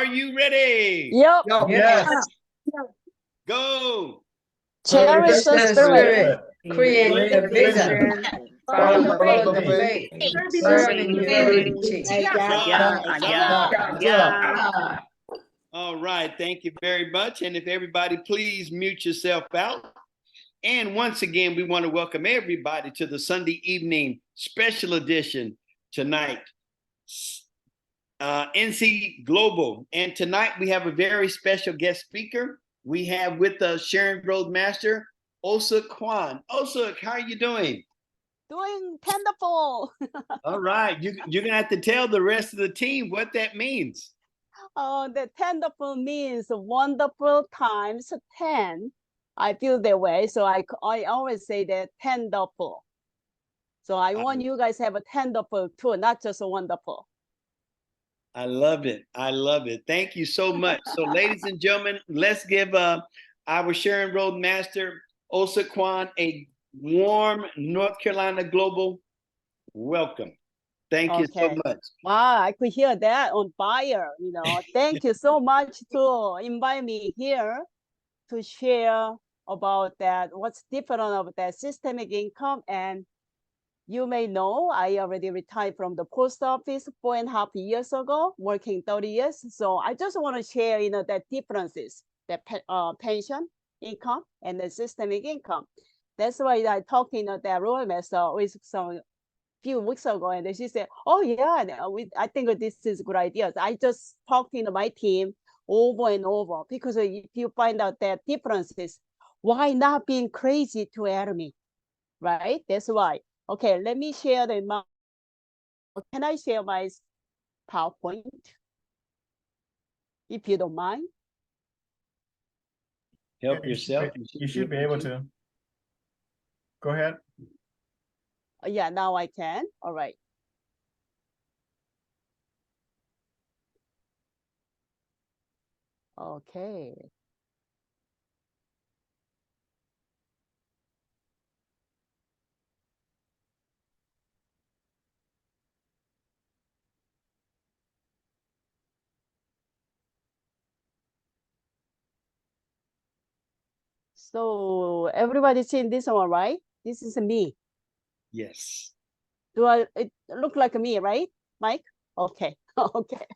Are you ready? Yep. Yes. Go. Cherish the spirit. Create a vision. Follow the faith. Serve in unity. All right. Thank you very much. And if everybody please mute yourself out. And once again, we want to welcome everybody to the Sunday evening special edition tonight. NC Global. And tonight we have a very special guest speaker. We have with us Sharon Roadmaster, Ohsook Kwon. Ohsook, how are you doing? Doing wonderful. All right. You're going to have to tell the rest of the team what that means. The wonderful means wonderful times 10. I feel that way. So I always say that wonderful. So I want you guys to have a wonderful too, not just a wonderful. I love it. I love it. Thank you so much. So ladies and gentlemen, let's give our Sharon Roadmaster, Ohsook Kwon, a warm North Carolina Global welcome. Thank you so much. Wow, I could hear that on fire. Thank you so much to invite me here to share about that, what's different of that systemic income. And you may know I already retired from the post office 4.5 years ago, working 30 years. So I just want to share, that differences, the pension income and the systemic income. That's why I talked, that roadmaster with some few weeks ago, and she said, "Oh yeah, I think this is a good idea." I just talked to my team over and over, because if you find out that differences, why not being crazy to Atomy, right? That's why. Okay, let me share can I share my PowerPoint, if you don't mind? Help yourself. You should be able to. Go ahead. Yeah, now I can. All right. Okay. So everybody seeing this one, right? This is me. Yes. It look like me, right, Mike? Okay. Okay.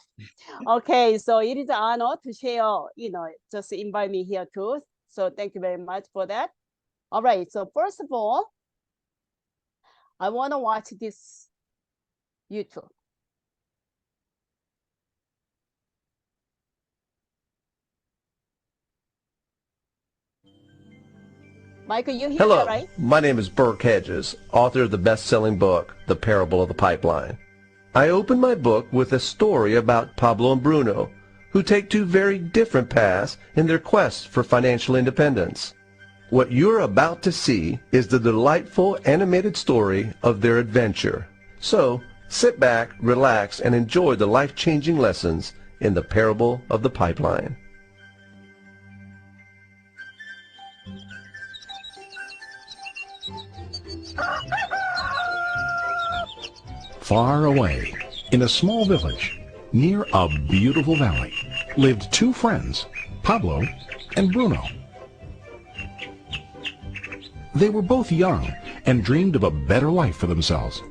Okay. So it is an honor to share, just invite me here too. So thank you very much for that. All right. So first of all, I want to watch this YouTube. Michael, you hear Hello, that, right? my name is Burke Hedges, author of the best-selling book, The Parable of the Pipeline. I open my book with a story about Pablo and Bruno, who take two very different paths in their quest for financial independence. What you're about to see is the delightful animated story of their adventure. So, sit back, relax, and enjoy the life-changing lessons in The Parable of the Pipeline. Far away, in a small village, near a beautiful valley, lived two friends, Pablo and Bruno. They were both young and dreamed of a better life for themselves.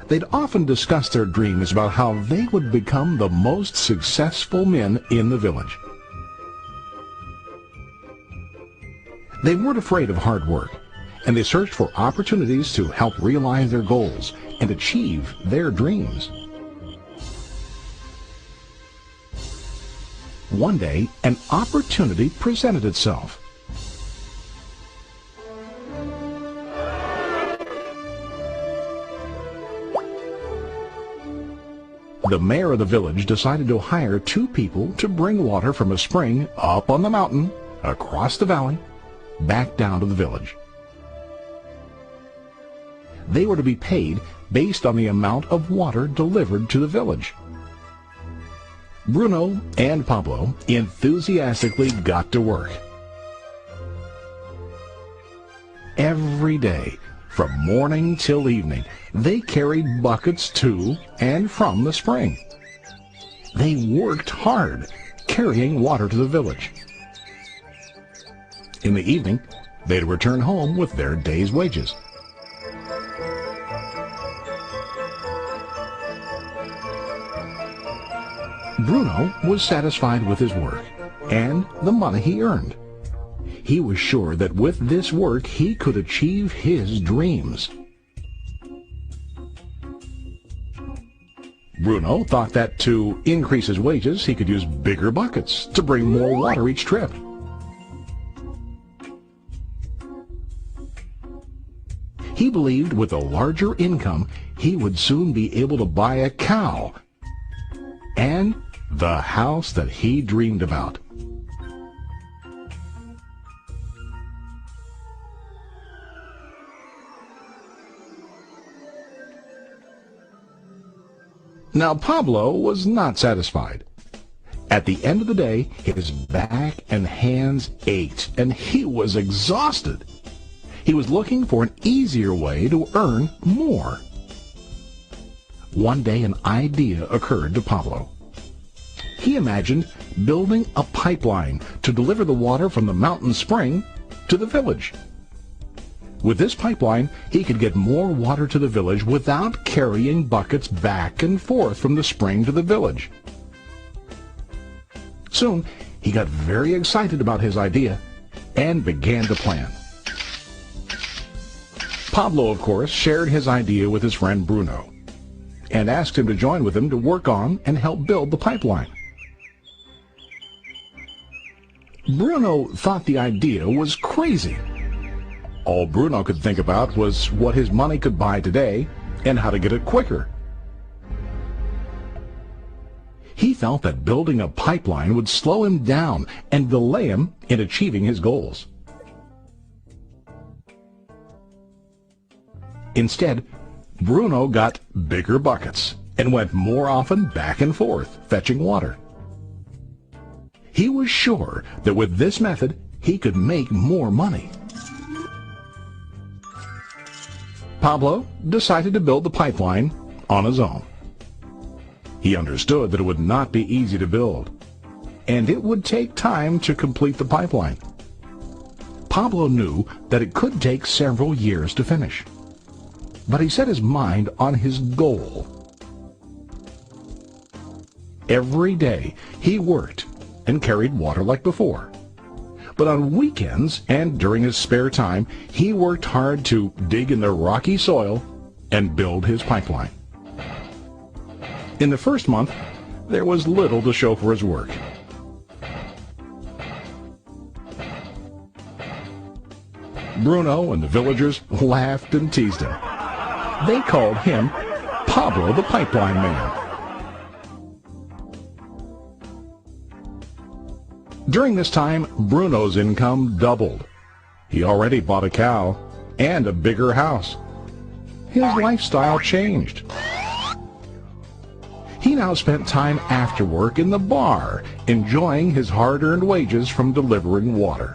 They'd often discuss their dreams about how they would become the most successful men in the village. They weren't afraid of hard work, and they searched for opportunities to help realize their goals and achieve their dreams. One day, an opportunity presented itself. The mayor of the village decided to hire two people to bring water from a spring up on the mountain, across the valley, back down to the village. They were to be paid based on the amount of water delivered to the village. Bruno and Pablo enthusiastically got to work. Every day, from morning till evening, they carried buckets to and from the spring. They worked hard, carrying water to the village. In the evening, they'd return home with their day's wages. Bruno was satisfied with his work and the money he earned. He was sure that with this work he could achieve his dreams. Bruno thought that to increase his wages, he could use bigger buckets to bring more water each trip. He believed with a larger income, he would soon be able to buy a cow and the house that he dreamed about. Now Pablo was not satisfied. At the end of the day, his back and hands ached, and he was exhausted. He was looking for an easier way to earn more. One day an idea occurred to Pablo. He imagined building a pipeline to deliver the water from the mountain spring to the village. With this pipeline, he could get more water to the village without carrying buckets back and forth from the spring to the village. Soon, he got very excited about his idea and began to plan. Pablo, of course, shared his idea with his friend Bruno and asked him to join with him to work on and help build the pipeline. Bruno thought the idea was crazy. All Bruno could think about was what his money could buy today and how to get it quicker. He felt that building a pipeline would slow him down and delay him in achieving his goals. Instead, Bruno got bigger buckets and went more often back and forth fetching water. He was sure that with this method, he could make more money. Pablo decided to build the pipeline on his own. He understood that it would not be easy to build, and it would take time to complete the pipeline. Pablo knew that it could take several years to finish, but he set his mind on his goal. Every day he worked and carried water like before. But on weekends and during his spare time, he worked hard to dig in the rocky soil and build his pipeline. In the first month, there was little to show for his work. Bruno and the villagers laughed and teased him. They called him Pablo the Pipeline Man. During this time, Bruno's income doubled. He already bought a cow and a bigger house. His lifestyle changed. He now spent time after work in the bar, enjoying his hard-earned wages from delivering water.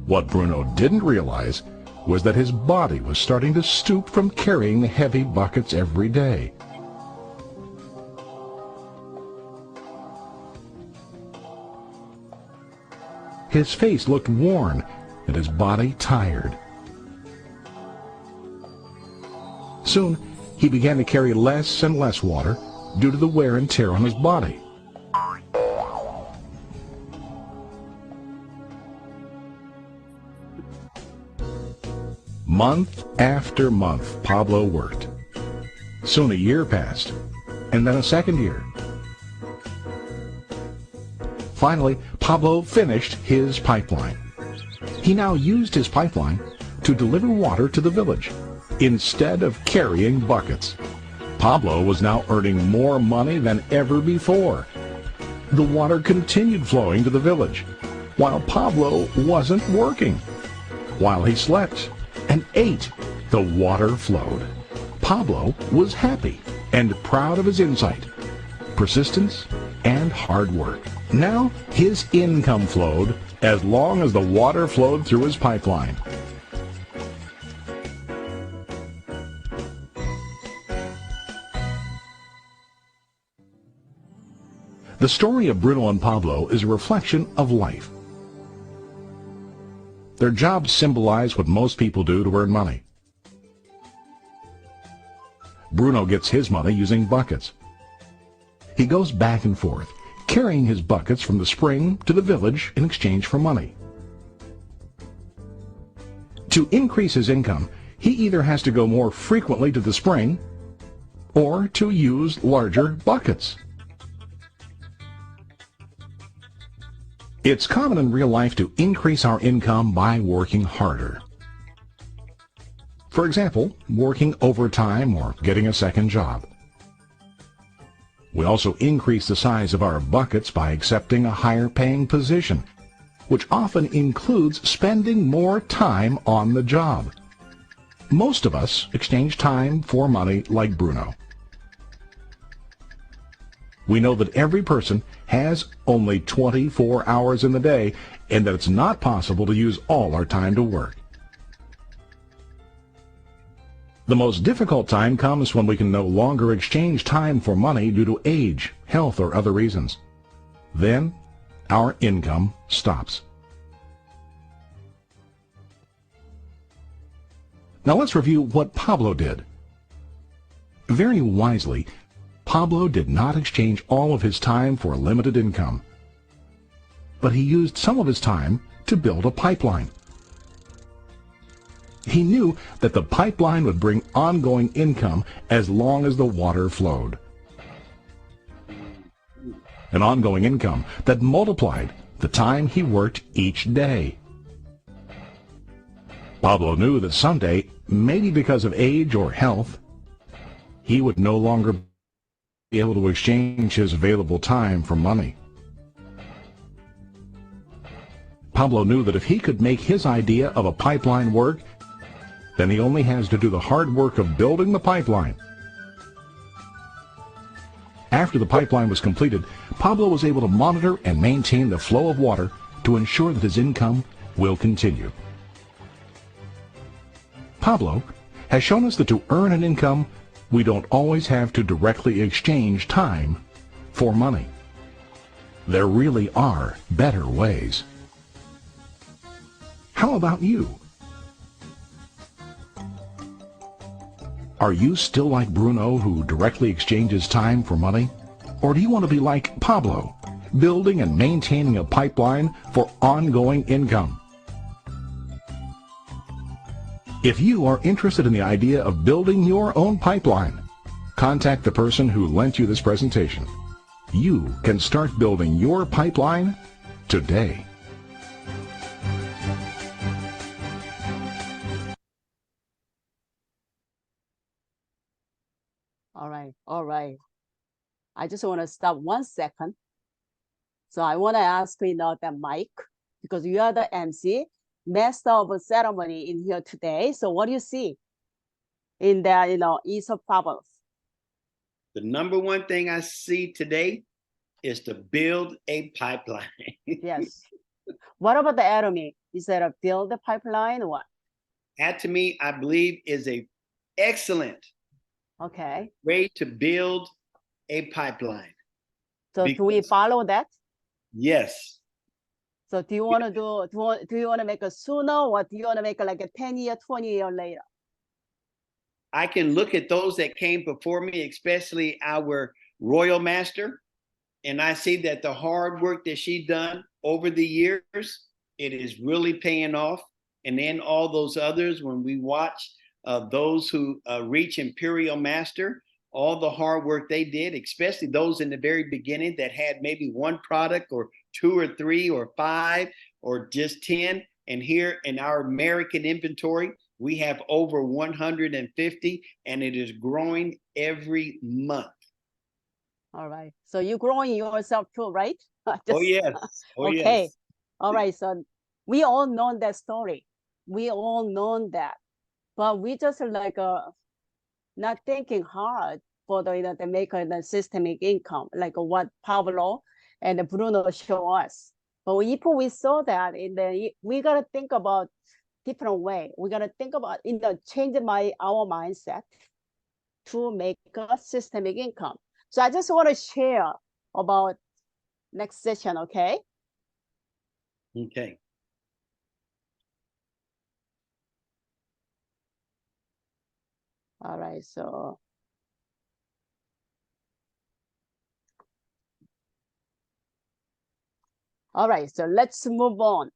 What Bruno didn't realize was that his body was starting to stoop from carrying the heavy buckets every day. His face looked worn and his body tired. Soon, he began to carry less and less water due to the wear and tear on his body. Month after month, Pablo worked. Soon a year passed, and then a second year. Finally, Pablo finished his pipeline. He now used his pipeline to deliver water to the village instead of carrying buckets. Pablo was now earning more money than ever before. The water continued flowing to the village, while Pablo wasn't working. While he slept and ate, the water flowed. Pablo was happy and proud of his insight, persistence, and hard work. Now his income flowed as long as the water flowed through his pipeline. The story of Bruno and Pablo is a reflection of life. Their jobs symbolize what most people do to earn money. Bruno gets his money using buckets. He goes back and forth, carrying his buckets from the spring to the village in exchange for money. To increase his income, he either has to go more frequently to the spring or to use larger buckets. It's common in real life to increase our income by working harder. For example, working overtime or getting a second job. We also increase the size of our buckets by accepting a higher paying position, which often includes spending more time on the job. Most of us exchange time for money like Bruno. We know that every person has only 24 hours in the day and that it's not possible to use all our time to work. The most difficult time comes when we can no longer exchange time for money due to age, health, or other reasons. Then, our income stops. Now let's review what Pablo did. Very wisely, Pablo did not exchange all of his time for a limited income, but he used some of his time to build a pipeline. He knew that the pipeline would bring ongoing income as long as the water flowed. An ongoing income that multiplied the time he worked each day. Pablo knew that someday, maybe because of age or health, he would no longer be able to exchange his available time for money. Pablo knew that if he could make his idea of a pipeline work, then he only has to do the hard work of building the pipeline. After the pipeline was completed, Pablo was able to monitor and maintain the flow of water to ensure that his income will continue. Pablo has shown us that to earn an income, we don't always have to directly exchange time for money. There really are better ways. How about you? Are you still like Bruno, who directly exchanges time for money? Or do you want to be like Pablo, building and maintaining a pipeline for ongoing income? If you are interested in the idea of building your own pipeline, contact the person who lent you this presentation. You can start building your pipeline today. All right. I just want to stop 1 second. So I want to ask that Mike, because you are the MC, master of ceremony in here today. So what do you see in the Ohsook problems? The number one thing I see today is to build a pipeline. Yes. What about the Atomy? Is that a build the pipeline or what? Atomy, I believe, is a excellent way to build a pipeline. So do we follow that? Yes. So do you want to do you want to make it sooner, or do you want to make it like a 10-year, 20-year later? I can look at those that came before me, especially our royal master, and I see that the hard work that she done over the years, it is really paying off. And then all those others, when we watch those who reach imperial master, all the hard work they did, especially those in the very beginning that had maybe one product or 2 or 3 or 5 or just 10. And here in our American inventory, we have over 150, and it is growing every month. All right. So you're growing yourself too, right? Oh, yes. Oh, okay. Yes. All right. So we all know that story. We all know that. But we just like not thinking hard for the make the systemic income, like what Pablo and Bruno show us. But if we saw that, we got to think about different way. We got to think about change our mindset to make a systemic income. So I just want to share about next session, okay? Okay. All right, so. All right, so let's move on.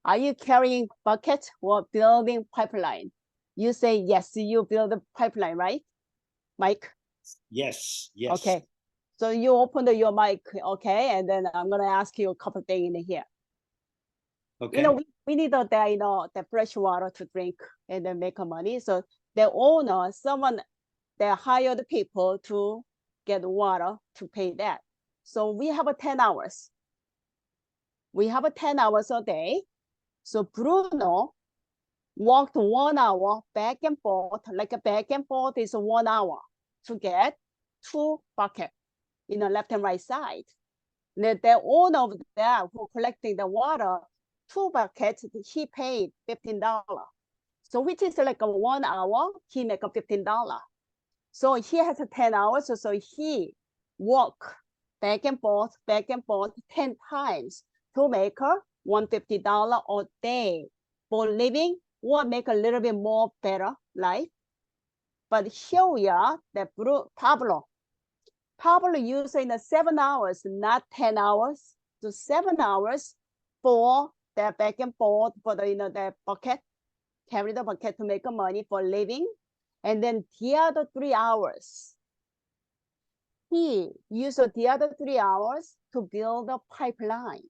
Are you carrying bucket or building pipeline? You say yes, you build a pipeline, right, Mike? Yes, yes. Okay, so you open your mic, okay, and then I'm gonna ask you a couple things in here. Okay. You know, we need the fresh water to drink and then make money. So the owner, someone, they hired people to get water to pay that. So we have 10 hours. We have 10 hours a day. So Bruno walked 1 hour back and forth, like a back and forth is 1 hour to get 2 buckets in the left and right side. The owner of that who collecting the water, 2 buckets, he paid $15. So which is like a 1 hour, he make a $15. So he has 10 hours, so he walk back and forth 10 times to make $150 a day for living or make a little bit more better life. But here we are, Pablo using 7 hours, not 10 hours, so 7 hours for the back and forth for the bucket, carry the bucket to make money for living. And then the other 3 hours, he used the other 3 hours to build a pipeline.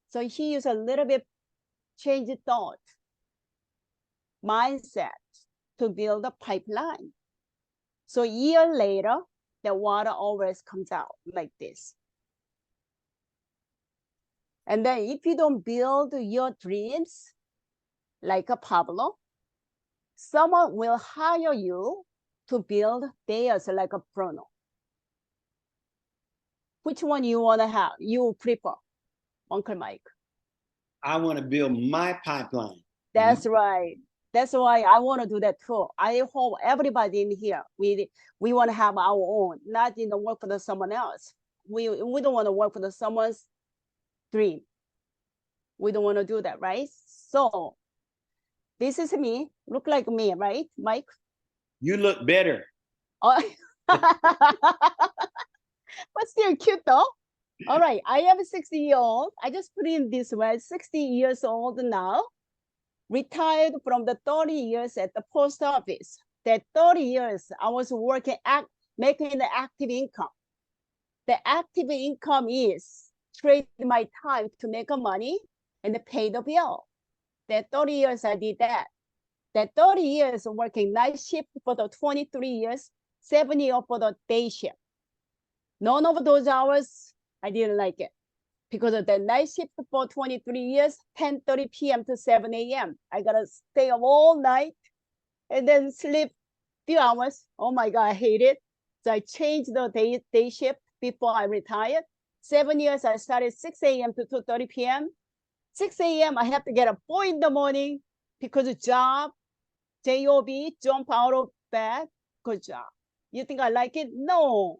So he used a little bit change thought, mindset to build a pipeline. So a year later, the water always comes out like this. And then if you don't build your dreams like a Pablo, someone will hire you to build theirs like a Bruno. Which one you want to have? You prefer, Uncle Mike? I want to build my pipeline. That's right. That's why I want to do that too. I hope everybody in here, we want to have our own, not work for someone else. We don't want to work for someone's dream. We don't want to do that, right? So this is me. Look like me, right, Mike? You look better. Oh. But still cute though. All right, I am 60-year-old. I just put in this way, 60 years old now. Retired from the 30 years at the post office. That 30 years I was working making the active income. The active income is trade my time to make money and pay the bill. That 30 years I did that. That 30 years working night shift for the 23 years, 7 years for the day shift. None of those hours I didn't like it. Because of the night shift for 23 years, 10:30 p.m. to 7 a.m. I gotta stay up all night and then sleep few hours. Oh my God, I hate it. So I changed the day shift before I retired. 7 years, I started 6 a.m. to 2:30 p.m. 6 a.m. I have to get up 4 in the morning because of job, jump out of bed, good job. You think I like it? No.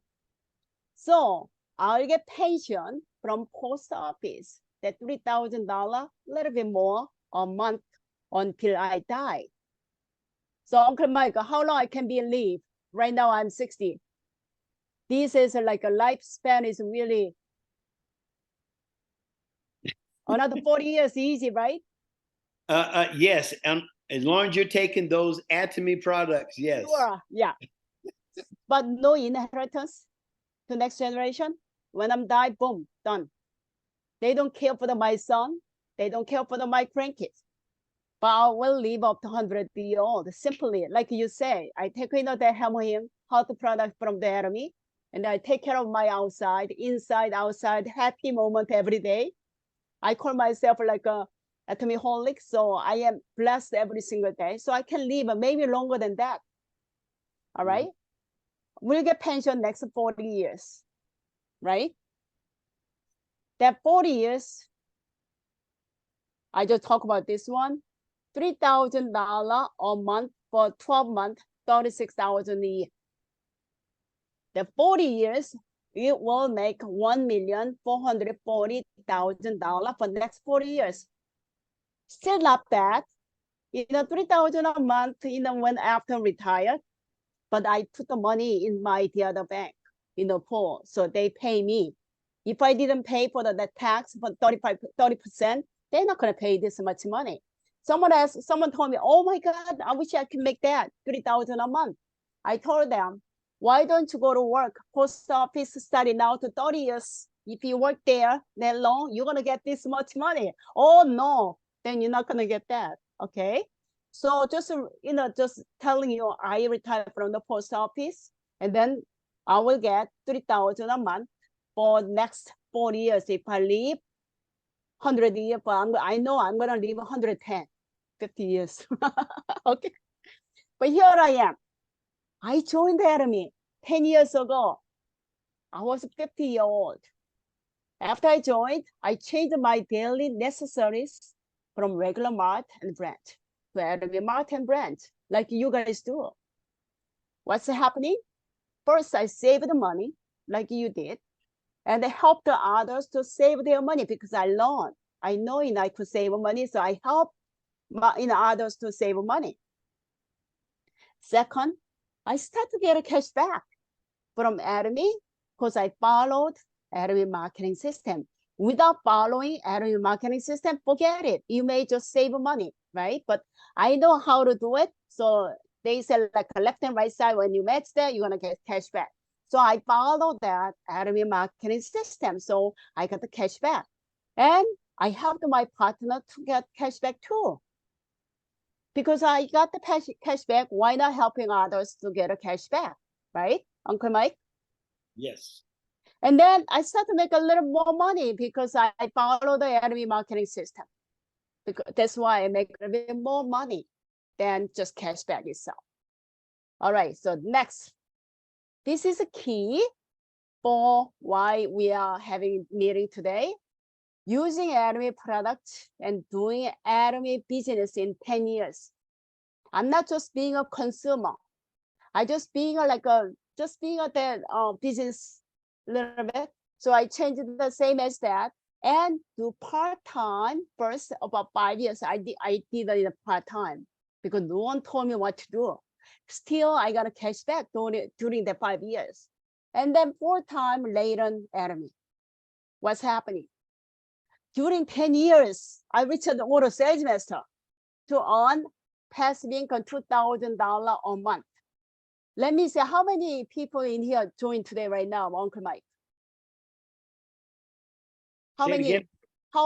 So I'll get pension from post office, that $3,000, a little bit more a month until I die. So Uncle Michael, how long I can be live? Right now I'm 60. This is like a lifespan is really another 40 years easy, right? Yes, as long as you're taking those Atomy products, yes. Sure, yeah. But no inheritance to next generation. When I'm died, boom, done. They don't care for my son. They don't care for my grandkids. But I will live up to 100 years old. Simply, like you say, I take the him hot product from the Atomy, and I take care of my outside, inside, outside, happy moment every day. I call myself like a Atomy-holic, so I am blessed every single day. So I can live maybe longer than that. All right? We'll get pension next 40 years, right? That 40 years, I just talk about this one, $3,000 a month for 12 months, 36,000 a year. The 40 years, it will make $1,440,000 for the next 40 years. Still not bad. $3,000 a month, when after retired, but I put the money in the other bank, pool, so they pay me. If I didn't pay for the tax for 30%, they're not gonna pay this much money. Someone told me, oh my God, I wish I could make that, $3,000 a month. I told them, why don't you go to work? Post office study now to 30 years. If you work there that long, you're gonna get this much money. Oh no, then you're not gonna get that, okay? So just, just telling you, I retired from the post office, and then I will get $3,000 a month for next 40 years. If I live 100 years, but I know I'm gonna live 110, 50 years, okay? But here I am. I joined the Atomy 10 years ago. I was 50-year-old. After I joined, I changed my daily necessaries from regular mart and brand to Atomy mart and brand, like you guys do. What's happening? First, I saved the money, like you did, and I helped the others to save their money because I learned. I know I could save money, so I helped others to save money. Second, I started to get a cash back from Atomy because I followed Atomy marketing system. Without following Atomy marketing system, forget it. You may just save money, right? But I know how to do it. So they said like a left and right side, when you match that, you're gonna get cash back. So I followed that Atomy marketing system. So I got the cash back. And I helped my partner to get cash back too. Because I got the cash back, why not helping others to get a cash back, right, Uncle Mike? Yes. And then I started to make a little more money because I follow the Atomy marketing system. Because that's why I make a bit more money than just cash back itself. All right, so next. This is a key for why we are having a meeting today. Using Atomy product and doing Atomy business in 10 years. I'm not just being a consumer. I just being a business a little bit. So I changed the same as that and do part-time first. About 5 years. I did it in part-time because no one told me what to do. Still, I got a cash back during the 5 years. And then full-time later Atomy. What's happening? During 10 years, I reached the auto sales master to earn passive income $2,000 a month. Let me see how many people in here joined today right now, Uncle Mike. How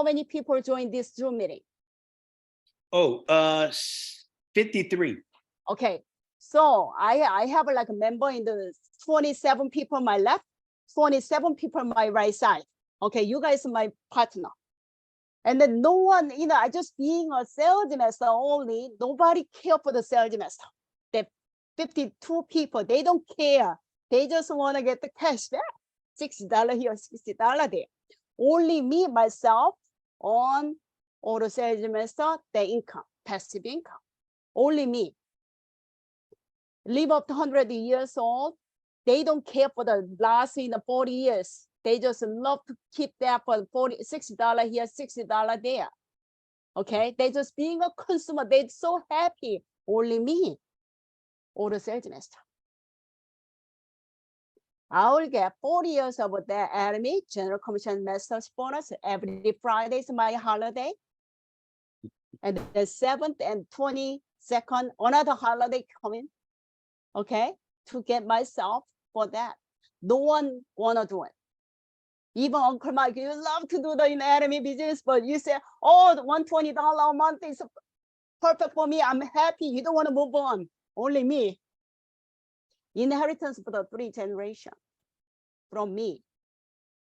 many people joined this Zoom meeting? Oh, 53. Okay, so I have like a member in the 27 people on my left, 27 people on my right side. Okay, you guys are my partner. And then no one, I just being a sales master only, nobody care for the sales master. The 52 people, they don't care. They just want to get the cash back. $60 here, $60 there. Only me, myself, on auto sales master, the income, passive income. Only me. Live up to 100 years old. They don't care for the last 40 years. They just love to keep that for $60 here, $60 there. Okay, they just being a consumer. They're so happy. Only me, auto sales master. I will get 40 years of that Atomy General Commission Master's bonus. Every Friday is my holiday. And the 7th and 22nd, another holiday coming. Okay, to get myself for that. No one wanna do it. Even Uncle Mike, you love to do the Atomy business, but you say, oh, the $120 a month is perfect for me. I'm happy. You don't want to move on. Only me. Inheritance for the 3 generations from me.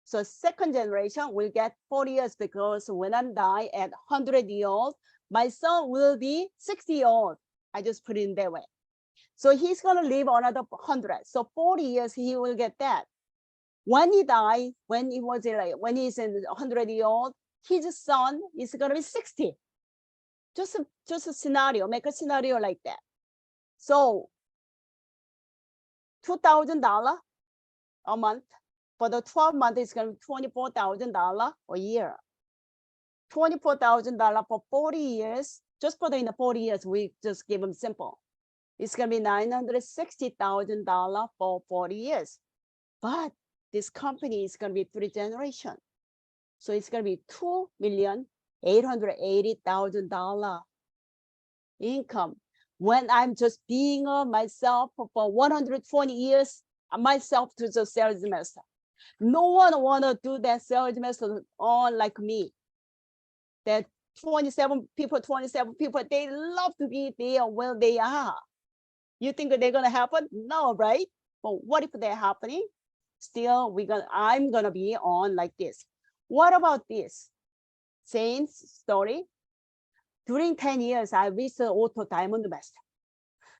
So second generation will get 40 years because when I die at 100 years old, my son will be 60 years old. I just put it in that way. So he's going to live another 100. So 40 years, he will get that. When he died, when he's in 100 years old, his son is going to be 60. Just a scenario, make a scenario like that. So $2,000 a month For the 12 months, it's going to be $24,000 a year. $24,000 for 40 years. Just for the 40 years, we just give them simple. It's going to be $960,000 for 40 years. But this company is going to be 3 generations. So it's going to be $2,880,000 income. When I'm just being myself for 120 years, myself to the sales master. No one want to do that sales master on like me. That 27 people, they love to be there where they are. You think that they're going to happen? No, right? But what if they're happening? Still, I'm going to be on like this. What about this? Same story. During 10 years, I reached the Auto Diamond Master.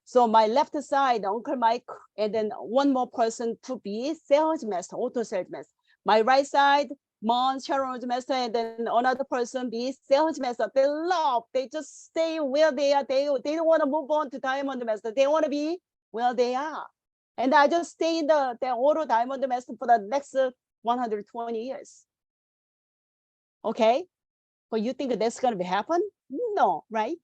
So my left side, Uncle Mike, and then one more person to be sales master, auto sales master. My right side, Mom, Sharon's master, and then another person be sales master. They just stay where they are. They don't want to move on to Diamond Master. They want to be where they are. And I just stay in the Auto Diamond Master for the next 120 years. Okay? But you think that's going to happen? No, right?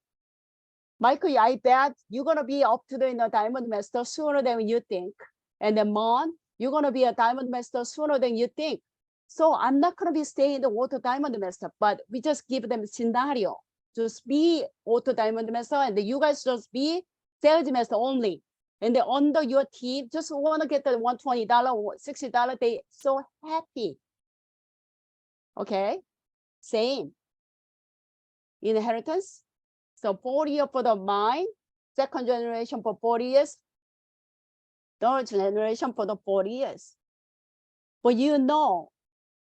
Michael, I bet you're going to be up to the Diamond Master sooner than you think. And then Mon, you're going to be a Diamond Master sooner than you think. So I'm not going to be staying in the Auto Diamond Master, but we just give them scenario. Just be Auto Diamond Master, and then you guys just be Sales Master only. And then under your team, just want to get the $120, $60, they so happy. Okay, same. Inheritance. So 40 years for the mine, second generation for 40 years, third generation for the 40 years. But you know,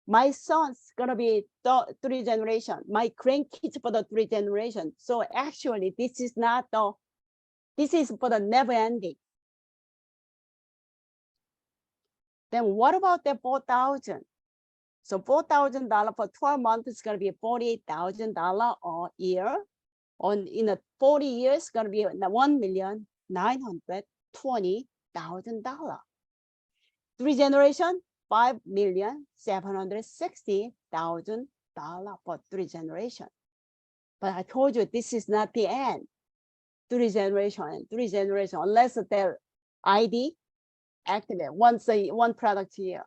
my son's gonna be 3 generations, my grandkids for the 3 generations. So actually, this is for the never ending. Then what about the 4,000? So $4,000 for 12 months is gonna be $48,000 a year. In 40 years, it's gonna be $1,920,000. 3 generations, $5,760,000 for 3 generations. But I told you this is not the end. 3 generations, unless their ID activate one product a year.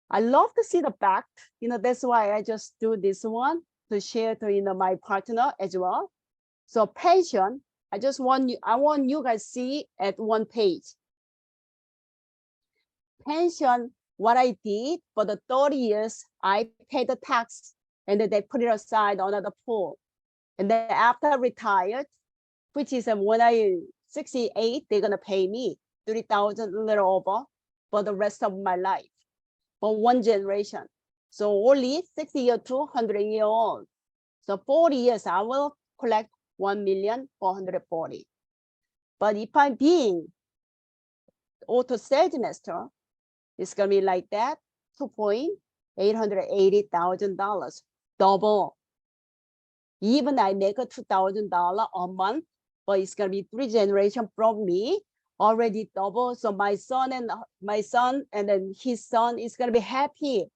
I love to see the back. That's why I just do this one to share to my partner as well. So pension, I want you guys see at one page. Pension, what I did for the 30 years, I paid the tax and then they put it aside on the pool. And then after I retired, which is when I 68, they're gonna pay me $30,000, a little over, for the rest of my life, for 1 generation. So only 60 years to 100 years old. So 40 years, I will collect 1,440,000. But if I'm being auto sales master, it's gonna be like that, $2,880,000, double. Even I make a $2,000 a month, but it's gonna be 3 generations from me, already double. So my son and then his son is gonna be happy.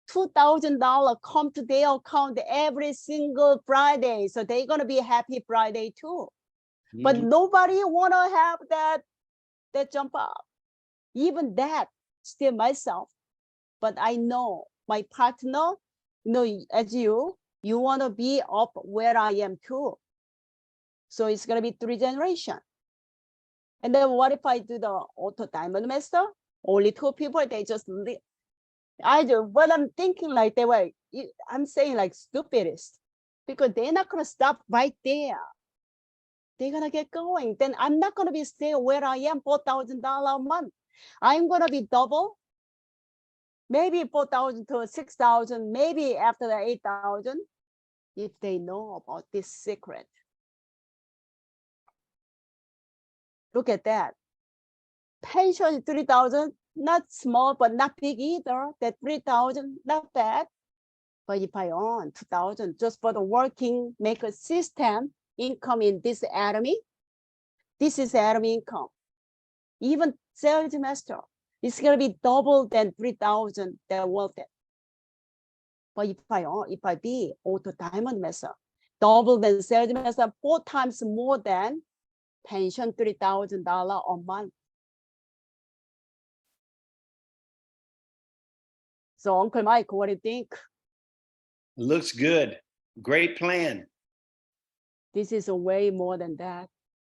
$2,000 come to their account every single Friday. So they're gonna be happy Friday too. Mm-hmm. But nobody wanna have that jump up. Even that, still myself. But I know my partner, as you wanna be up where I am too. So it's gonna be 3 generations. And then what if I do the Auto Diamond Master? Only 2 people, they just live. What I'm thinking like I'm saying like stupidest, because they're not gonna stop right there. They're gonna get going. Then I'm not gonna be stay where I am, $4,000 a month. I'm gonna be double, maybe 4,000 to 6,000, maybe after the 8,000, if they know about this secret. Look at that. Pension 3,000, not small, but not big either. That 3,000, not bad. But if I earn 2,000 just for the working, make a system income in this Atomy, this is Atomy income. Even sales master, It's gonna be double than 3,000 that worth it. But if I be auto diamond master, double than sales master, 4 times more than pension $3,000 a month. So Uncle Mike, what do you think? Looks good. Great plan. This is way more than that.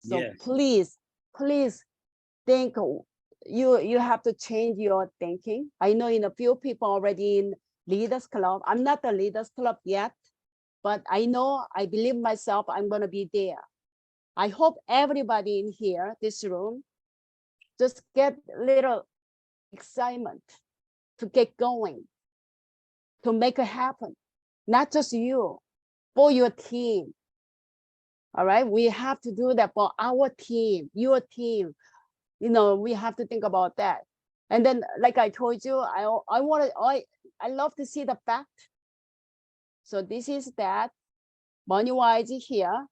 So Yes. please think. You have to change your thinking. I know in a few people already in Leaders Club. I'm not the Leaders Club yet, but I know, I believe myself, I'm gonna be there. I hope everybody in here, this room, just get a little excitement to get going, to make it happen. Not just you, for your team. All right, we have to do that for our team, your team. You know, we have to think about that. And then, like I told you, I love to see the fact. So this is that, money-wise here,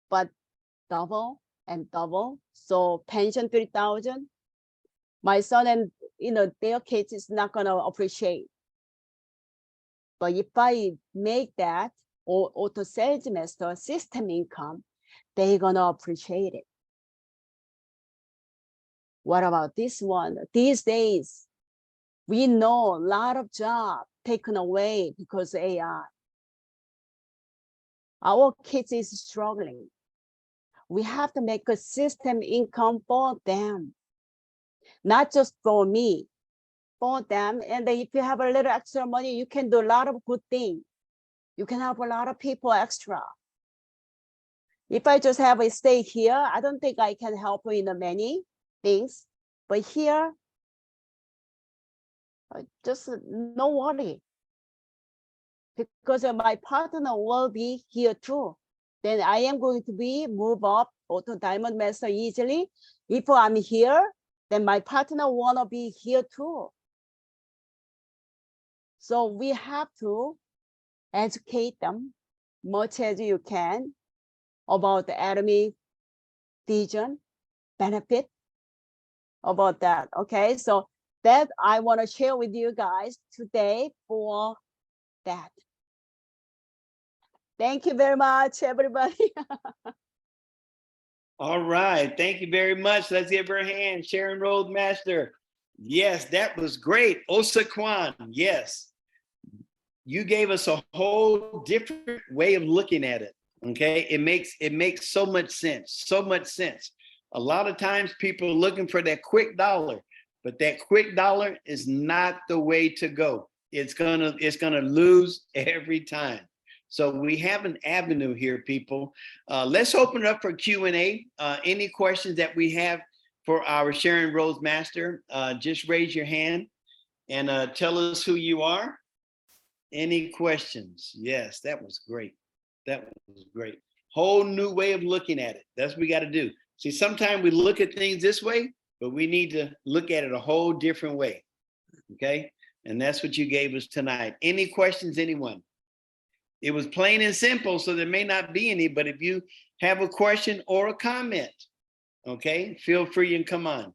but double and double. So pension 3,000. My son and their kids is not gonna appreciate. But if I make that or auto sales master system income, they're gonna appreciate it. What about this one? These days, we know a lot of jobs taken away because of AI. Our kids is struggling. We have to make a system income for them, not just for me, for them. And then if you have a little extra money, you can do a lot of good things. You can help a lot of people extra. If I just have a stay here, I don't think I can help in many things. But here, just no worry. Because my partner will be here too. Then I am going to be move up auto diamond master easily. If I'm here, then my partner wanna be here too. So we have to educate them much as you can about the Atomy vision, benefit about that. Okay, so that I want to share with you guys today for that. Thank you very much, everybody. All right. Thank you very much. Let's give her a hand. Sharon Roadmaster. Yes, that was great. Ohsook Kwon. Yes. You gave us a whole different way of looking at it. Okay. It makes so much sense. So much sense. A lot of times people are looking for that quick dollar, but that quick dollar is not the way to go. It's gonna lose every time. So we have an avenue here, people. Let's open it up for Q&A. Any questions that we have for our Sharon Roadmaster, just raise your hand and tell us who you are. Any questions? Yes, that was great. That was great. Whole new way of looking at it. That's what we got to do. See, sometimes we look at things this way, but we need to look at it a whole different way. Okay? And that's what you gave us tonight. Any questions, anyone? It was plain and simple, so there may not be any, but if you have a question or a comment, okay, feel free and come on.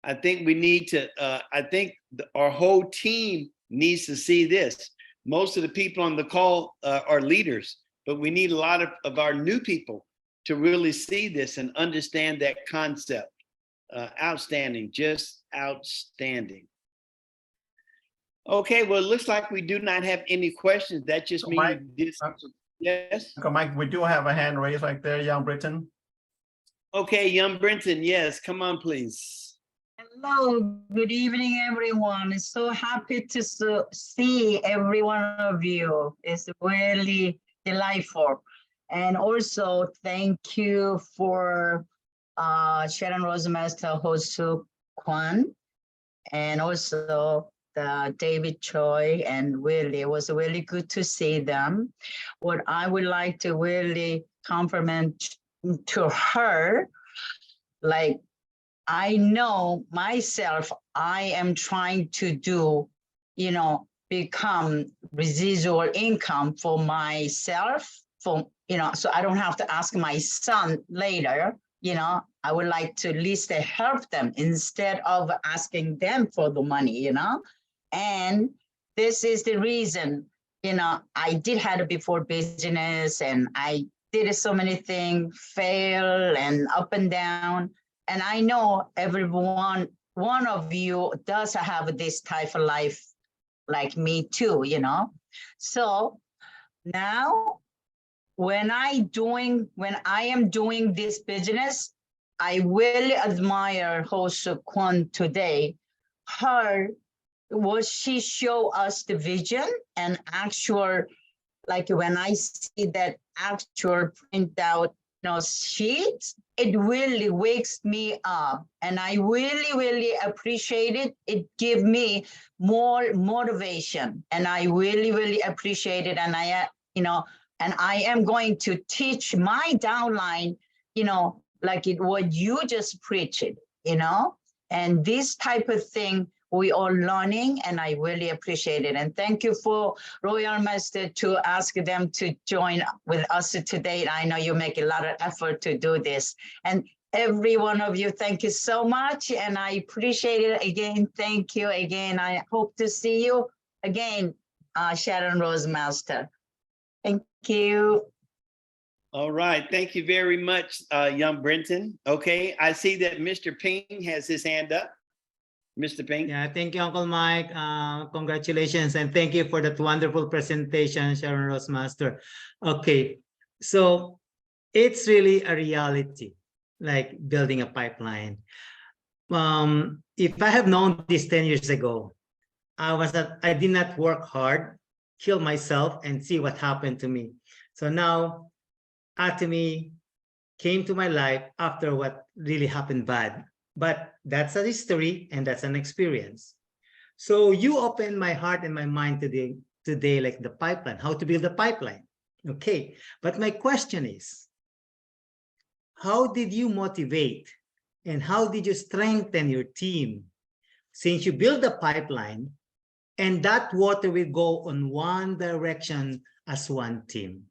I think we need to, our whole team needs to see this. Most of the people on the call are leaders, but we need a lot of our new people to really see this and understand that concept. Outstanding, just outstanding. Okay, well, it looks like we do not have any questions. That just means this. Yes. Mike, we do have a hand raised right there, Young Britain. Okay, Young Brenton, yes, come on, please. Hello, good evening, everyone. It's so happy to see every one of you. It's really delightful. And also, thank you for Sharon Roadmaster Ohsook Kwon, and also David Choi and Willie. It was really good to see them. What I would like to really compliment to her, like, I know myself, I am trying to do, become residual income for myself, so I don't have to ask my son later I would like to at least help them instead of asking them for the money, and this is the reason, I did have a before business and I did so many things, fail and up and down. And I know everyone, one of you does have this type of life like me too, So now when I am doing this business, I really admire Ohsook Kwon today. She show us the vision and actual, like when I see that actual printout, sheets, it really wakes me up, and I really, really appreciate it. It gives me more motivation, and I really, really appreciate it. And I am going to teach my downline, like what you just preached, and this type of thing we are learning, and I really appreciate it. And thank you for Royal Master to ask them to join with us today. I know you make a lot of effort to do this. And every one of you, thank you so much. And I appreciate it again. Thank you again. I hope to see you again, Sharon Rose Master. Thank you. All right. Thank you very much, young Brenton. Okay. I see that Mr. Ping has his hand up. Mr. Ping. Yeah, thank you, Uncle Mike. Congratulations, and thank you for that wonderful presentation, Sharon Rose Master. Okay, so it's really a reality, like building a pipeline. If I have known this 10 years ago, I did not work hard, kill myself, and see what happened to me. So now, Atomy came to my life after what really happened bad. But that's a history and that's an experience. So you open my heart and my mind today, like the pipeline, how to build a pipeline. Okay, but my question is, how did you motivate and how did you strengthen your team since you build a pipeline and that water will go on one direction as one team?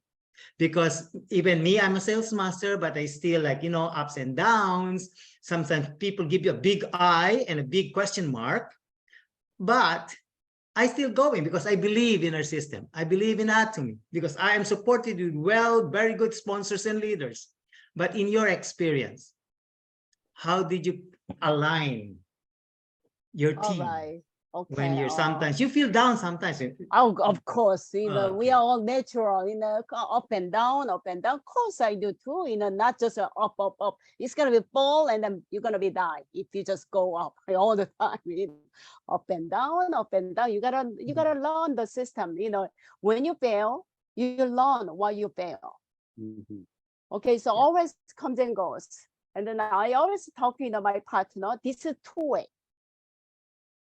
Because even me, I'm a sales master, but I still ups and downs. Sometimes people give you a big eye and a big question mark, but I still going because I believe in our system. I believe in Atomy because I am supported with very good sponsors and leaders. But in your experience, how did you align your team? All right. Okay. When you're sometimes you feel down sometimes. Oh, of course, we Okay. are all natural, up and down, up and down. Of course I do too, not just up, up, up. It's gonna be fall and then you're gonna be die if you just go up all the time. Up and down, up and down. You gotta learn the system. When you fail, you learn why you fail. Okay, so always comes and goes. And then I always talk to my partner, this is two-way.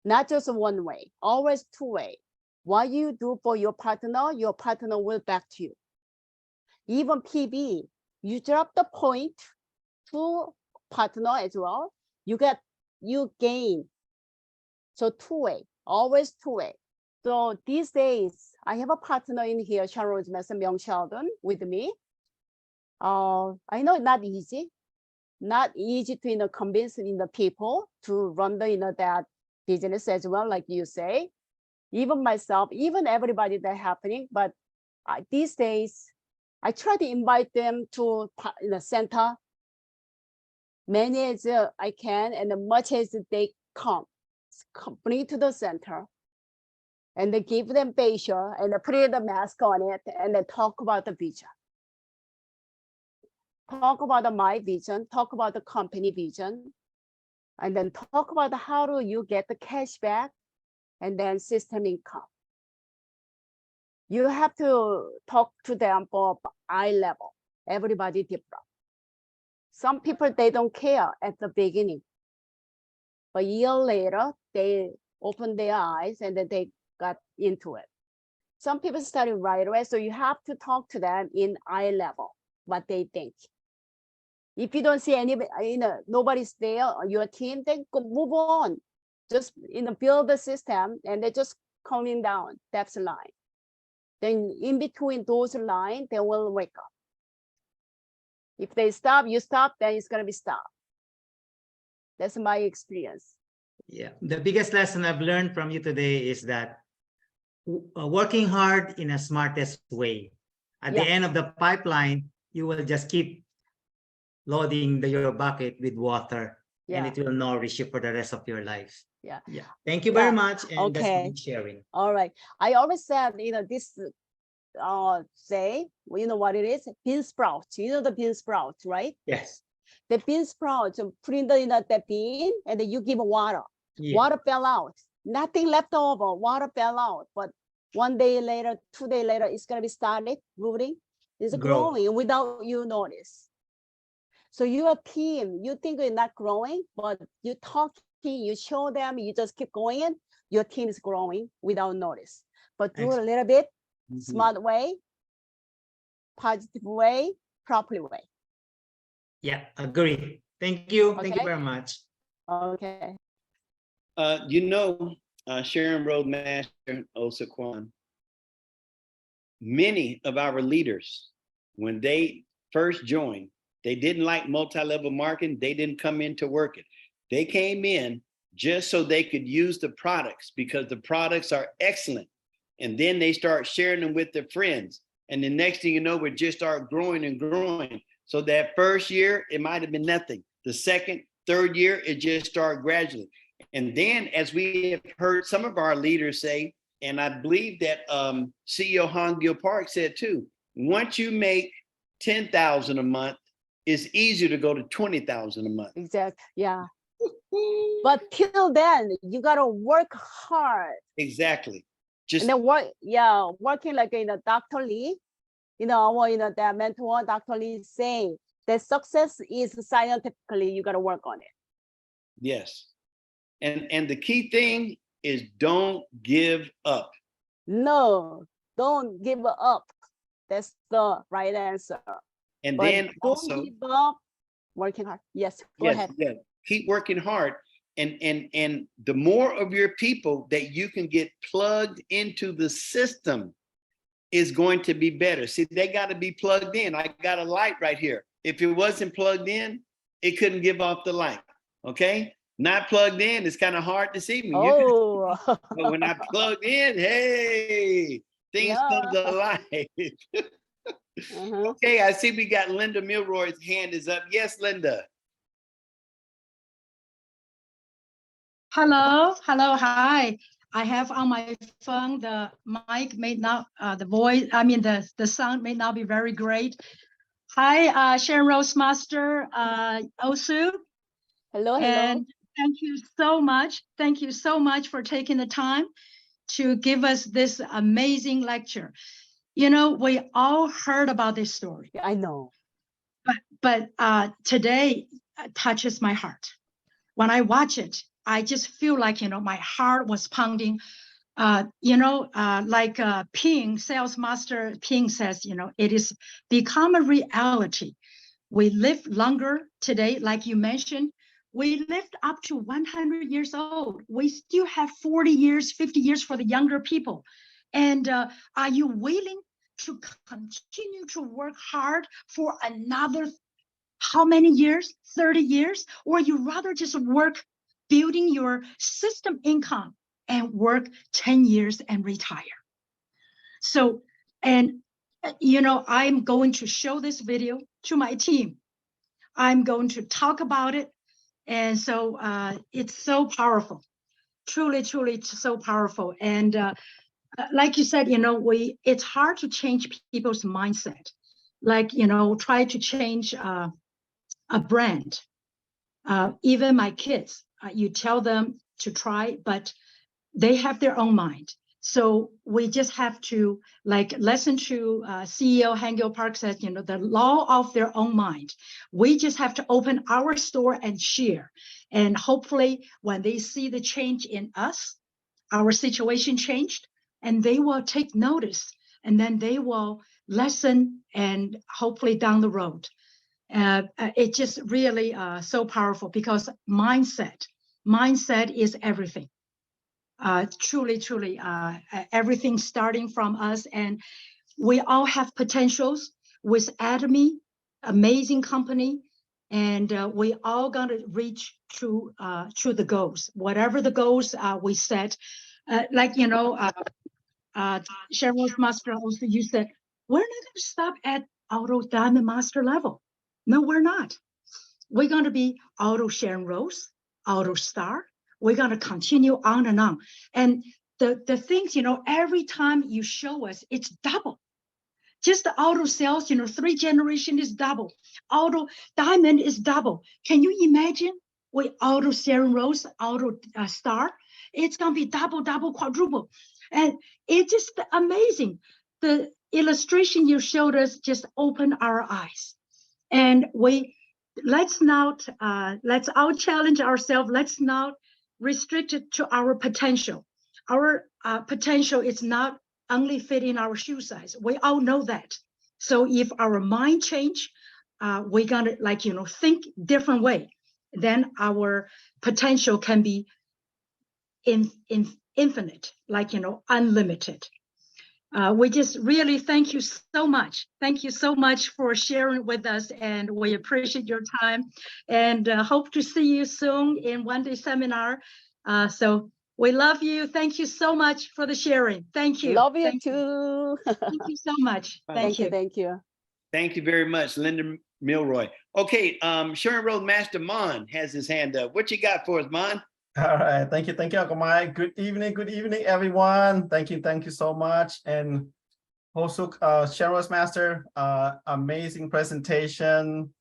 Not just one way, always two-way. What you do for your partner will back to you. Even PB, you drop the point to partner as well, you gain. So two-way, always two-way. So these days, I have a partner in here, Sharon Rose Master Myung Sheldon with me. I know it's not easy to convince the people to run that business as well, like you say. Even myself, even everybody that happening, but these days, I try to invite them to the center, many as I can, and as much as they come, bring to the center, and they give them facial and they put the mask on it, and they talk about the vision. Talk about my vision, talk about the company vision, and then talk about how do you get the cash back and then system income. You have to talk to them for eye level, everybody different. Some people, they don't care at the beginning. But a year later, they open their eyes and then they got into it. Some people started right away, so you have to talk to them in eye level, what they think. If you don't see anybody, nobody's there on your team, then go move on. Just build the system, and they're just coming down. That's the line. Then in between those lines, they will wake up. If they stop, you stop, then it's gonna be stopped. That's my experience. Yeah, the biggest lesson I've learned from you today is that working hard in a smartest way. At the Yeah. end of the pipeline, you will just keep loading your bucket with water, and Yeah. it will nourish you for the rest of your life. Yeah. Yeah. Thank you very Yeah. much. And that's Okay. good sharing. All right. I always said, this say, you know what it is? Bean sprout. You know the bean sprout, right? Yes. The bean sprout, put in the bean, and then you give water. Yeah. Water fell out. Nothing left over. Water fell out. But 1 day later, 2 days later, it's gonna be started rooting. It's Grow. growing without you notice. So your team, you think you're not growing, but you talking, you show them, you just keep going. Your team is growing without notice. But do a little bit, smart way, positive way, properly way. Yeah, agree. Thank you. Thank you Okay. very much. Okay. Sharon Roadmaster Ohsook Kwon, many of our leaders, when they first joined, they didn't like multi-level marketing. They didn't come in to work it. They came in just so they could use the products because the products are excellent. And then they start sharing them with their friends. And the next thing you know, we just start growing and growing. So that first year, it might have been nothing. The second, third year, it just started gradually. And then as we have heard some of our leaders say, and I believe that CEO Han-Gil Park said too, once you make 10,000 a month, it's easier to go to 20,000 a month. Exactly. Yeah. But till then, you gotta work hard. Exactly. And then working like Dr. Lee, the mentor Dr. Lee say that success is scientifically, you gotta work on it. Yes. And the key thing is don't give up. No, don't give up. That's the right answer. And But then don't also give up, working hard. Yes, go ahead. Yeah, keep working hard. And the more of your people that you can get plugged into the system is going to be better. See, they got to be plugged in. I got a light right here. If it wasn't plugged in, it couldn't give off the light. Okay? Not plugged in, it's kind of hard to see me. Oh. But when I plugged in, hey, things come to life. Okay, I see we got Linda Milroy's hand is up. Yes, Linda. Hello, hi. I have on my phone, the mic may not, the voice, the sound may not be very great. Hi, Sharon Roadmaster Ohsook. Hello. And thank you so much. Thank you so much for taking the time to give us this amazing lecture. We all heard about this story. I know. But today touches my heart. When I watch it, I just feel like, my heart was pounding. Like Ping, Sales Master Ping says, it is become a reality. We live longer today, like you mentioned. We lived up to 100 years old. We still have 40 years, 50 years for the younger people. And are you willing to continue to work hard for another, how many years, 30 years? Or you rather just work building your system income and work 10 years and retire? So, and I'm going to show this video to my team. I'm going to talk about it. And so it's so powerful, truly so powerful. And like you said, it's hard to change people's mindset. Like, try to change a brand. Even my kids, you tell them to try, but they have their own mind. So we just have to listen to CEO Han-Gil Park says, the law of their own mind. We just have to open our store and share. And hopefully when they see the change in us, our situation changed, and they will take notice, and then they will listen, and hopefully down the road. It's just really so powerful, because mindset is everything. Truly, everything starting from us, and we all have potentials with Atomy. amazing company, and we all gonna reach to the goals, whatever the goals we set. Like Sharon Rose Master, also you said we're not gonna stop at Auto Diamond Master level. No, we're not. We're gonna be Auto Sharon Rose, Auto Star. We're gonna continue on and on. And the things, every time you show us, it's double. Just the auto sales, 3 generation is double. Auto Diamond is double. Can you imagine with Auto Sharon Rose, Auto Star? It's gonna be double, quadruple. And it's just amazing. The illustration you showed us just opened our eyes. And let's all challenge ourselves. Let's not restrict it to our potential. Our potential is not only fit in our shoe size. We all know that. So if our mind change, we're gonna think different way, then our potential can be infinite, unlimited. We just really thank you so much. Thank you so much for sharing with us, and we appreciate your time, and hope to see you soon in one-day seminar. So we love you. Thank you so much for the sharing. Thank you. Love you too. Thank you so much. Thank you. Thank you. Thank you very much, Linda Milroy. Okay, Sharon Road Master Mon has his hand up. What you got for us, Mon? All right, thank you, Uncle Mike. Good evening, everyone. Thank you so much. And Ohsook, Sharon Rose Master, amazing presentation.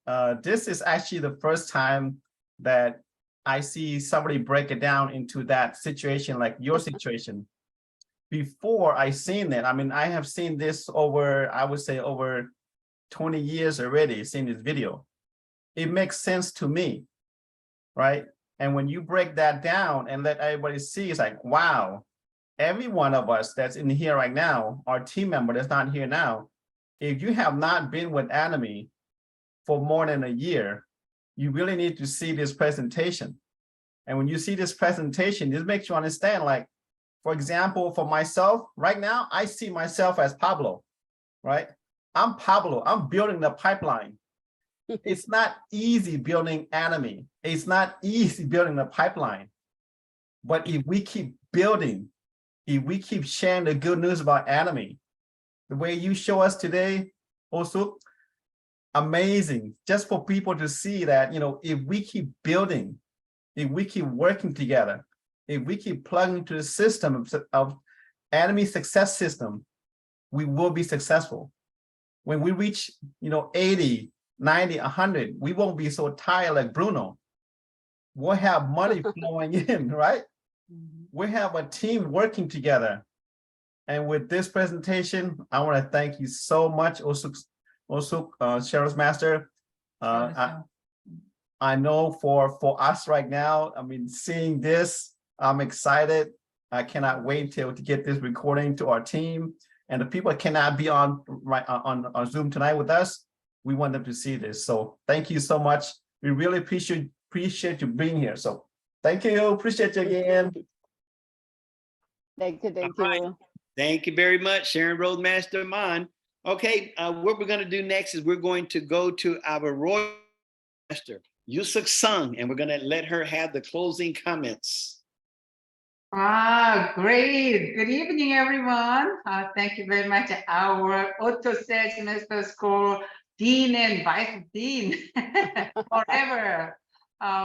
This is actually the first time that I see somebody break it down into that situation, like your situation. Before I seen it, I mean, I have seen this over, I would say over 20 years already, seen this video. It makes sense to me, right? And when you break that down and let everybody see, it's like, wow, every one of us that's in here right now, our team member that's not here now, if you have not been with Atomy for more than a year, you really need to see this presentation. And when you see this presentation, this makes you understand, like, for example, for myself, right now, I see myself as Pablo, right? I'm Pablo, I'm building the pipeline. It's not easy building Atomy. It's not easy building the pipeline. But if we keep building, if we keep sharing the good news about Atomy, the way you show us today, Ohsook, amazing. Just for people to see that, if we keep building, if we keep working together, if we keep plugging into the system of Atomy success system, we will be successful. When we reach, 80, 90, 100, we won't be so tired like Bruno. We'll have money flowing in, right? We have a team working together. And with this presentation, I want to thank you so much, Ohsook, Sharon Rose Master. I know for us right now, I mean, seeing this, I'm excited. I cannot wait to get this recording to our team. And the people that cannot be on Zoom tonight with us, we want them to see this. So thank you so much. We really appreciate you being here. So thank you. Appreciate you again. Thank you. Right. Thank you very much, Sharon Road Master Mon. Okay, what we're going to do next is we're going to go to our Royal Master, Ohsook Kwon, and we're going to let her have the closing comments. Great. Good evening, everyone. Thank you very much. Our Auto Sales Master School Dean and Vice Dean forever.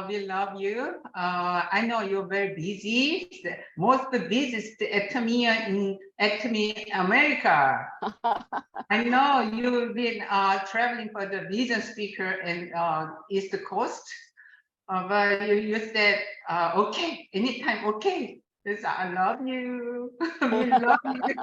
We love you. I know you're very busy. Most busiest Atomy in Atomy America. I know you've been traveling for the vision speaker in East Coast. But you said, okay, anytime, okay. Yes, I love you. We love you.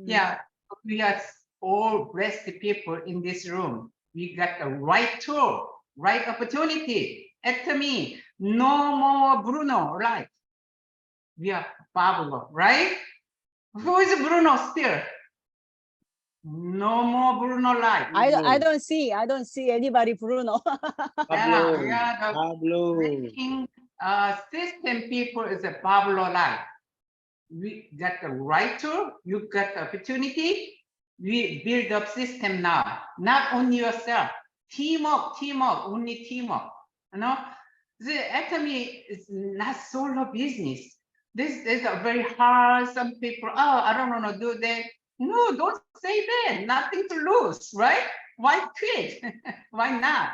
Yeah, we are all blessed people in this room. We got the right tool, right opportunity. Atomy, no more Bruno, right? We are Pablo, right? Who is Bruno still? No more Bruno life. I don't see anybody Bruno. Pablo, yeah, Pablo. System people is a Pablo life. We got the right tool, you got the opportunity, we build up system now, not only yourself, teamwork, only teamwork, you know. The Atomy is not solo business. This is a very hard, some people, oh, I don't want to do that. No, don't say that, nothing to lose, right? Why quit? Why not?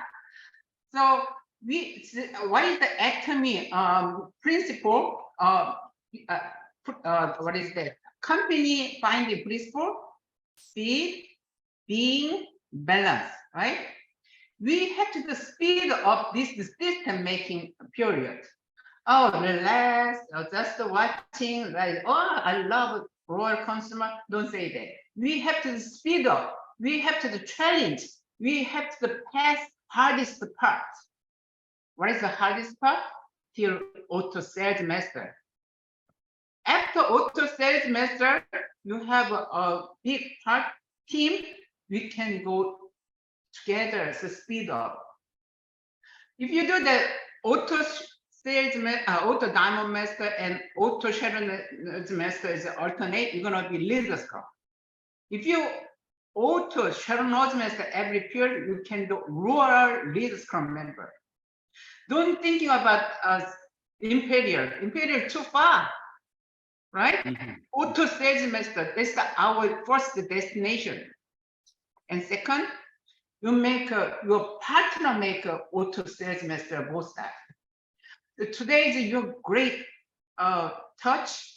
So what is the Atomy principle? What is that? Company finding principle, speed, being, balance, right? We have to speed up this system making period. Oh, relax, just watching, like, oh, I love royal consumer. Don't say that. We have to speed up. We have to challenge. We have to pass hardest part. What is the hardest part? Till auto sales master. After auto sales master, you have a big part team. We can go together to speed up. If you do the auto sales, auto diamond master and auto shadow master is alternate, you're gonna be leader scrum. If you auto shadow master every period, you can do rural leader scrum member. Don't thinking about imperial too far, right? Auto sales master, that's our first destination. And second, you make your partner make auto sales master both sides. So today is your great touch.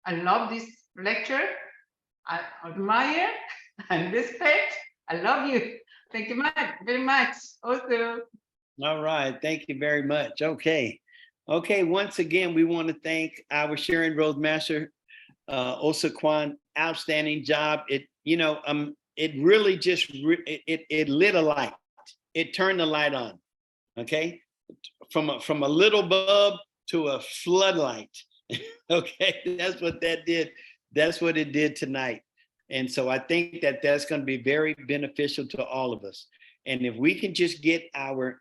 I love this lecture. I admire and respect. I love you. Thank you very much. Also. All right. Thank you very much. Okay. Okay. Once again, we want to thank our Sharon Rose Master, Ohsook Kwon. Outstanding job. It really just it lit a light. It turned the light on. Okay, from a little bulb to a floodlight. Okay, that's what that did. That's what it did tonight. And so I think that that's going to be very beneficial to all of us. And if we can just get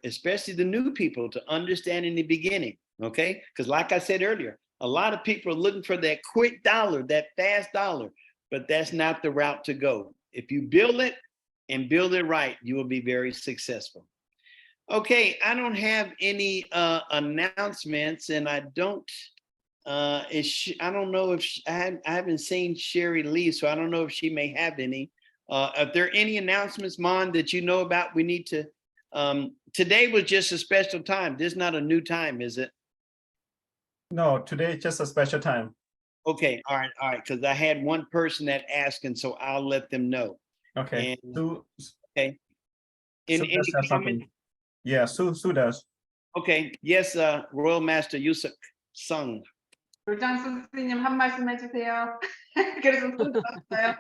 especially the new people to understand in the beginning, okay? Because like I said earlier, a lot of people are looking for that quick dollar, that fast dollar, but that's not the route to go. If you build it and build it right, you will be very successful. Okay, I don't have any announcements, and I don't know if I haven't seen Sherry Lee, so I don't know if she may have any. Are there any announcements, Mon, that you know about? We need to. Today was just a special time. This is not a new time, is it? No, today is just a special time. Okay, all right, because I had one person that asked, and so I'll let them know. Okay. And, Sue, okay. Sue does have something. Yeah, Sue does. Okay. Yes, Royal Master Ohsook Sung. 교장 선생님 한 말씀 해주세요. 그래서 손 들었어요.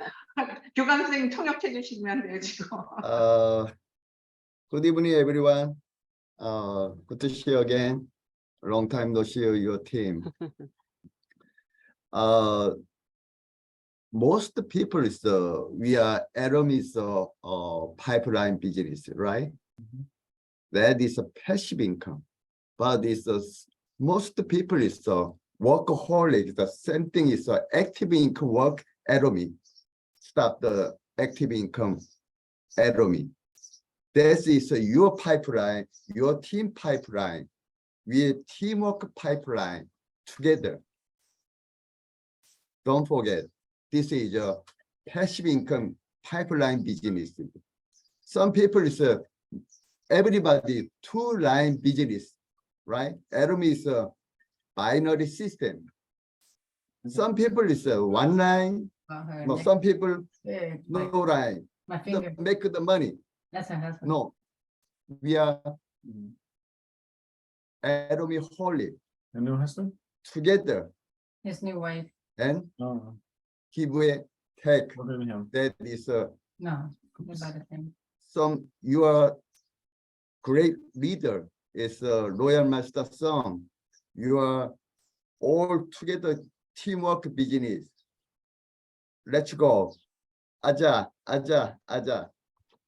교감 선생님 통역해 주시면 돼요 지금. Good evening, everyone. Good to see you again. Long time no see your team. Most people is we are Atomy is pipeline business, right? Mm-hmm. That is a passive income, but it's most people is workaholic. The same thing is active income work Atomy. Start the active income Atomy. This is your pipeline, your team pipeline. We teamwork pipeline together. Don't forget, this is a passive income pipeline business. Some people is everybody two-line business, right? Atomy is a binary system. Some people is one line, no, some people no line. Make the money. No, we are Atomy holy. Your new husband? Together. His new wife. And give away take. That is No, about the same. Some your great leader is Royal Master Song. You are all together teamwork business. Let's go. Aja.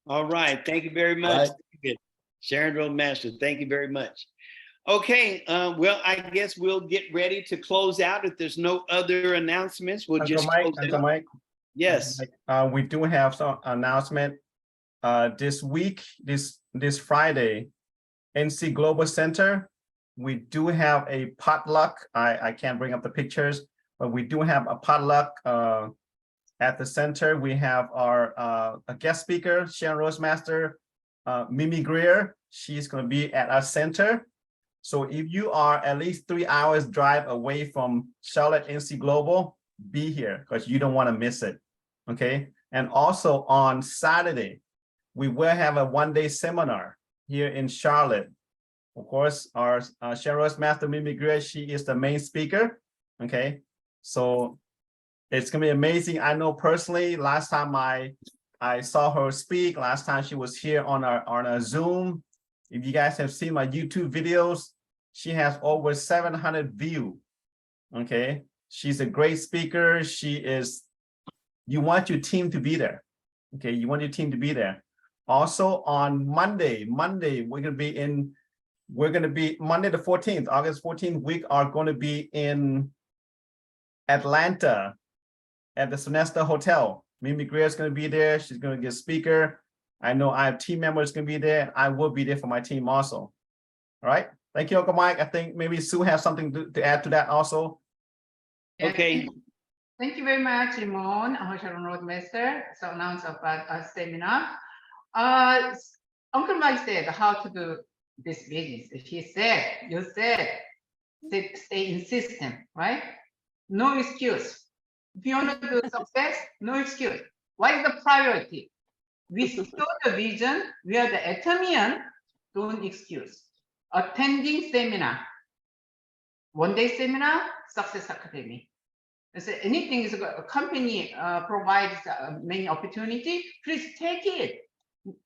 All right. Thank you very much. Right. Sharon Rose Master, thank you very much. Okay, well, I guess we'll get ready to close out. If there's no other announcements, we'll just close out. Mike, Yes. We do have some announcement. This week, this Friday, NC Global Center, we do have a potluck. I can't bring up the pictures, but we do have a potluck at the center. We have our a guest speaker, Sharon Rosemaster, Mimi Greer. She's going to be at our center. So if you are at least 3 hours drive away from Charlotte NC Global, be here because you don't want to miss it. Okay. And also on Saturday, we will have a one-day seminar here in Charlotte. Of course, our Sharon Rosemaster, Mimi Greer, she is the main speaker. Okay. So it's gonna be amazing. I know personally, last time I saw her speak, last time she was here on our Zoom. If you guys have seen my YouTube videos, she has over 700 views. Okay, she's a great speaker. You want your team to be there. Okay, you want your team to be there. Also on Monday, we're gonna be Monday the 14th, August 14th. We are going to be in Atlanta at the Sonesta Hotel. Mimi Greer is going to be there. She's going to be a speaker. I know I have team members going to be there. I will be there for my team also. All right. Thank you, Uncle Mike. I think maybe Sue has something to add to that also. Okay. Thank you very much, Ramon, Sharon Roadmaster. So announce about our seminar. Uncle Mike said how to do this business. You said, stay in system, right? No excuse. If you want to do success, no excuse. What is the priority? We saw the vision. We are the Atomian. Don't excuse. Attending seminar. One-day seminar, Success Academy. So anything is a company provides many opportunity. Please take it.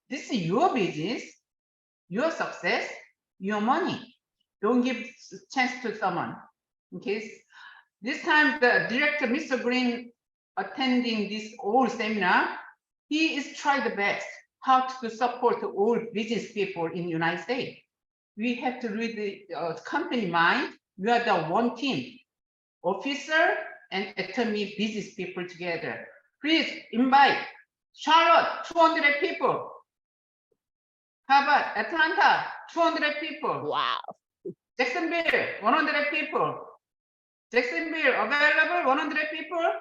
This is your business, your success, your money. Don't give chance to someone. Okay. This time, the director, Mr. Green, attending this whole seminar, he is trying the best how to support all business people in the United States. We have to read the company mind. We are the one team, officer and Atomy business people together. Please invite Charlotte, 200 people. How about Atlanta, 200 people. Wow. Jacksonville, 100 people. Jacksonville, available 100 people?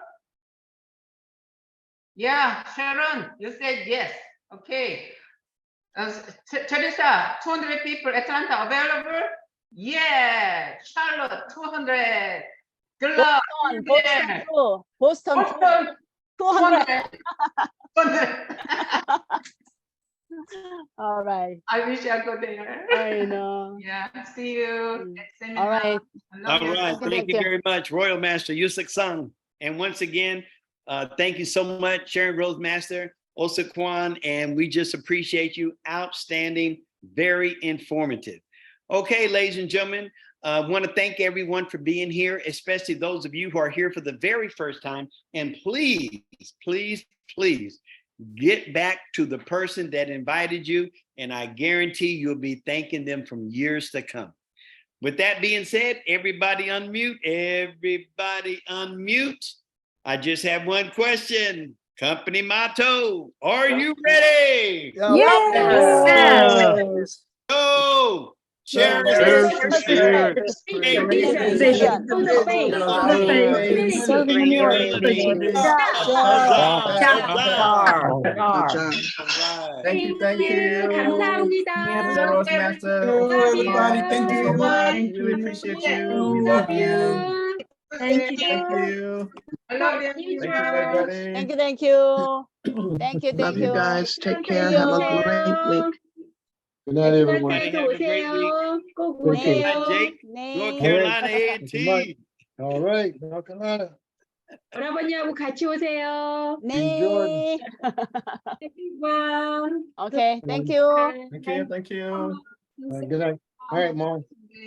Yeah, Sharon, you said yes. Okay. Teresa, 200 people, Atlanta, available? Yeah, Charlotte, 200. Good luck. Boston, 200. 200. All right. I wish I go there. I know. Yeah, see you. All right. All right. Thank you very much, Royal Master Ohsook Kwon. And once again, thank you so much, Sharon Rosemaster, Ohsook Kwon, and we just appreciate you. Outstanding, very informative. Okay, ladies and gentlemen, I want to thank everyone for being here, especially those of you who are here for the very first time. And please, please, please get back to the person that invited you, and I guarantee you'll be thanking them from years to come. With that being said, everybody unmute. Everybody unmute. I just have one question. Company motto. Are you ready? Yes. Go. Share. Thank you. Everybody, thank you so much. Really appreciate you. We love you. Thank you. I love you. Thank you, everybody. Thank you. Thank you. Love you guys. Take care. Have a great week. Good night, everyone. Have a great week. Good night, Jake. North Carolina A&T. All right, North Carolina. 여러분하고 같이 오세요. 네. Bye. Okay, thank you. Thank you. All right, good night. All right, Mom.